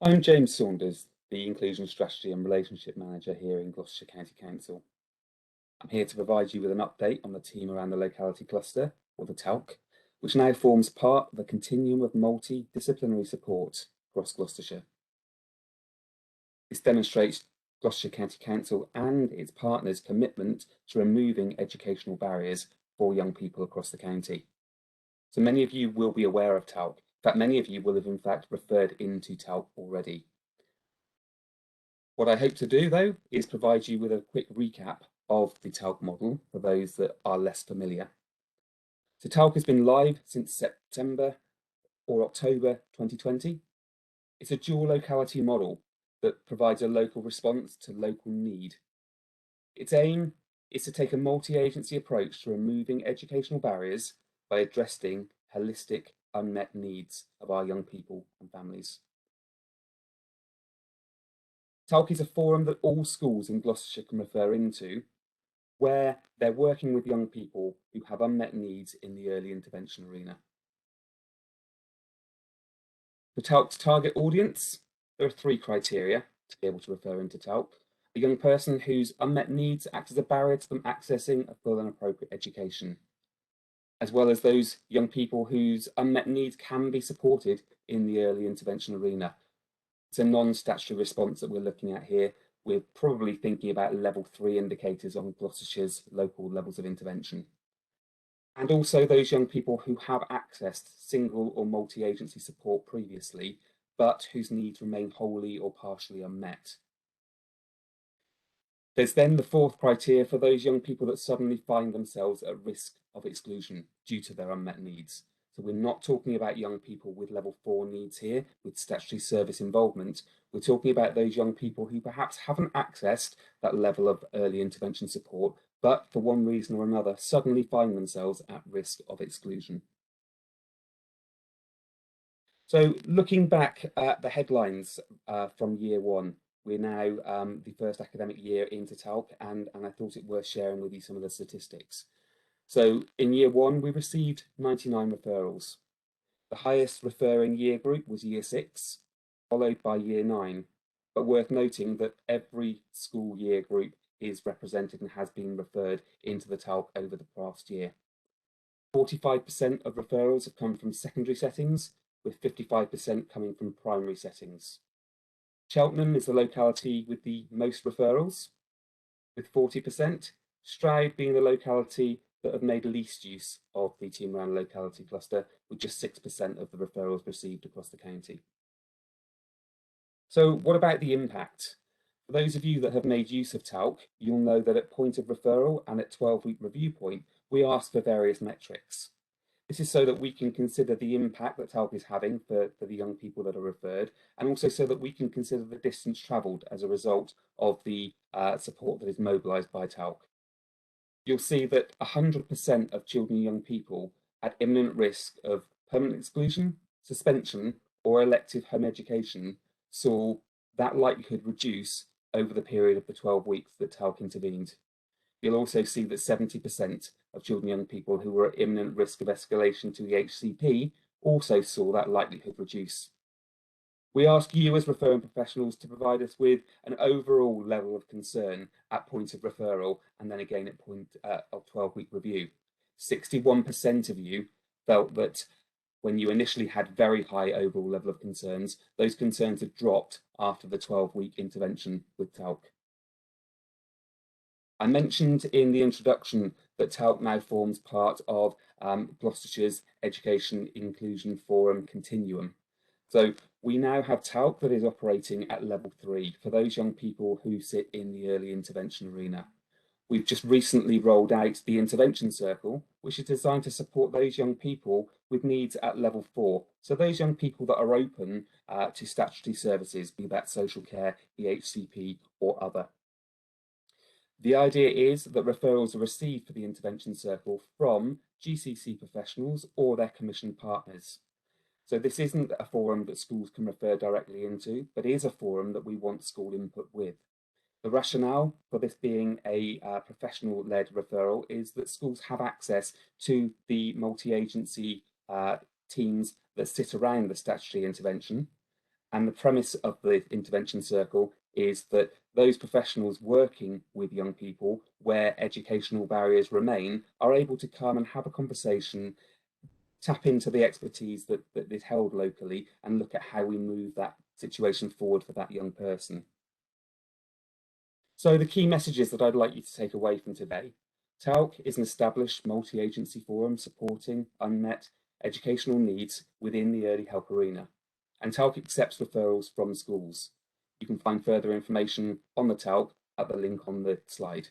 I'm James Saunders, the Inclusion Strategy and Relationship Manager here in Gloucestershire County Council. I'm here to provide you with an update on the team around the locality cluster, or the TALC, which now forms part of the continuum of multidisciplinary support across Gloucestershire. This demonstrates Gloucestershire County Council and its partners' commitment to removing educational barriers for young people across the county. So many of you will be aware of TALC. In fact, many of you will have in fact referred into TALC already. What I hope to do, though, is provide you with a quick recap of the TALC model for those that are less familiar. So TALC has been live since September or October 2020. It's a dual locality model that provides a local response to local need. Its aim is to take a multi-agency approach to removing educational barriers by addressing holistic unmet needs of our young people and families. TALC is a forum that all schools in Gloucestershire can refer into, where they're working with young people who have unmet needs in the early intervention arena. For TALC's target audience, there are 3 criteria to be able to refer into TALC. A young person whose unmet needs act as a barrier to them accessing a full and appropriate education, as well as those young people whose unmet needs can be supported in the early intervention arena. It's a non-statutory response that we're looking at here. We're probably thinking about level 3 indicators on Gloucestershire's local levels of intervention. And also those young people who have accessed single or multi-agency support previously, but whose needs remain wholly or partially unmet. There's then the 4th criteria for those young people that suddenly find themselves at risk of exclusion due to their unmet needs. So we're not talking about young people with level 4 needs here, with statutory service involvement. We're talking about those young people who perhaps haven't accessed that level of early intervention support, but for one reason or another, suddenly find themselves at risk of exclusion. So looking back at the headlines from year 1, we're now the first academic year into TALC, and I thought it worth sharing with you some of the statistics. So in year 1, we received 99 referrals. The highest referring year group was year 6, followed by year 9. But worth noting that every school year group is represented and has been referred into the TALC over the past year. 45% of referrals have come from secondary settings, with 55% coming from primary settings. Cheltenham is the locality with the most referrals, with 40%, Stroud being the locality that have made least use of the team around locality cluster, with just 6% of the referrals received across the county. So what about the impact? For those of you that have made use of TALC, you'll know that at point of referral and at 12-week review point, we ask for various metrics. This is so that we can consider the impact that TALC is having for the young people that are referred, and also so that we can consider the distance travelled as a result of the support that is mobilised by TALC. You'll see that 100% of children and young people at imminent risk of permanent exclusion, suspension, or elective home education saw that likelihood reduce over the period of the 12 weeks that TALC intervened. You'll also see that 70% of children and young people who were at imminent risk of escalation to the HCP also saw that likelihood reduce. We ask you as referring professionals to provide us with an overall level of concern at point of referral and then again at point of 12-week review. 61% of you felt that when you initially had very high overall level of concerns, those concerns had dropped after the 12-week intervention with TALC. I mentioned in the introduction that TALC now forms part of Gloucestershire's Education Inclusion Forum Continuum. So we now have TALC that is operating at level 3 for those young people who sit in the early intervention arena. We've just recently rolled out the intervention circle, which is designed to support those young people with needs at level 4. So those young people that are open to statutory services, be that social care, EHCP or other. The idea is that referrals are received for the intervention circle from GCC professionals or their commissioned partners. So this isn't a forum that schools can refer directly into, but is a forum that we want school input with. The rationale for this being a professional-led referral is that schools have access to the multi-agency teams that sit around the statutory intervention, And the premise of the intervention circle is that those professionals working with young people where educational barriers remain are able to come and have a conversation, tap into the expertise that is held locally, and look at how we move that situation forward for that young person. So the key messages that I'd like you to take away from today: TALC is an established multi-agency forum supporting unmet educational needs within the early help arena, and TALC accepts referrals from schools. You can find further information on the TALC at the link on the slide.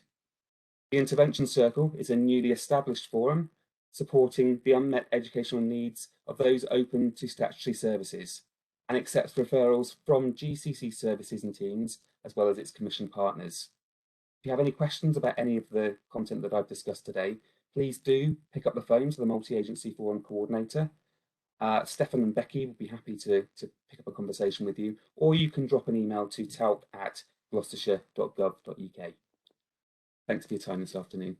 The Intervention Circle is a newly established forum supporting the unmet educational needs of those open to statutory services, and accepts referrals from GCC services and teams, as well as its commission partners. If you have any questions about any of the content that I've discussed today, please do pick up the phone to the multi-agency forum coordinator. Stefan and Becky will be happy to pick up a conversation with you, or you can drop an email to talc@gloucestershire.gov.uk. Thanks for your time this afternoon.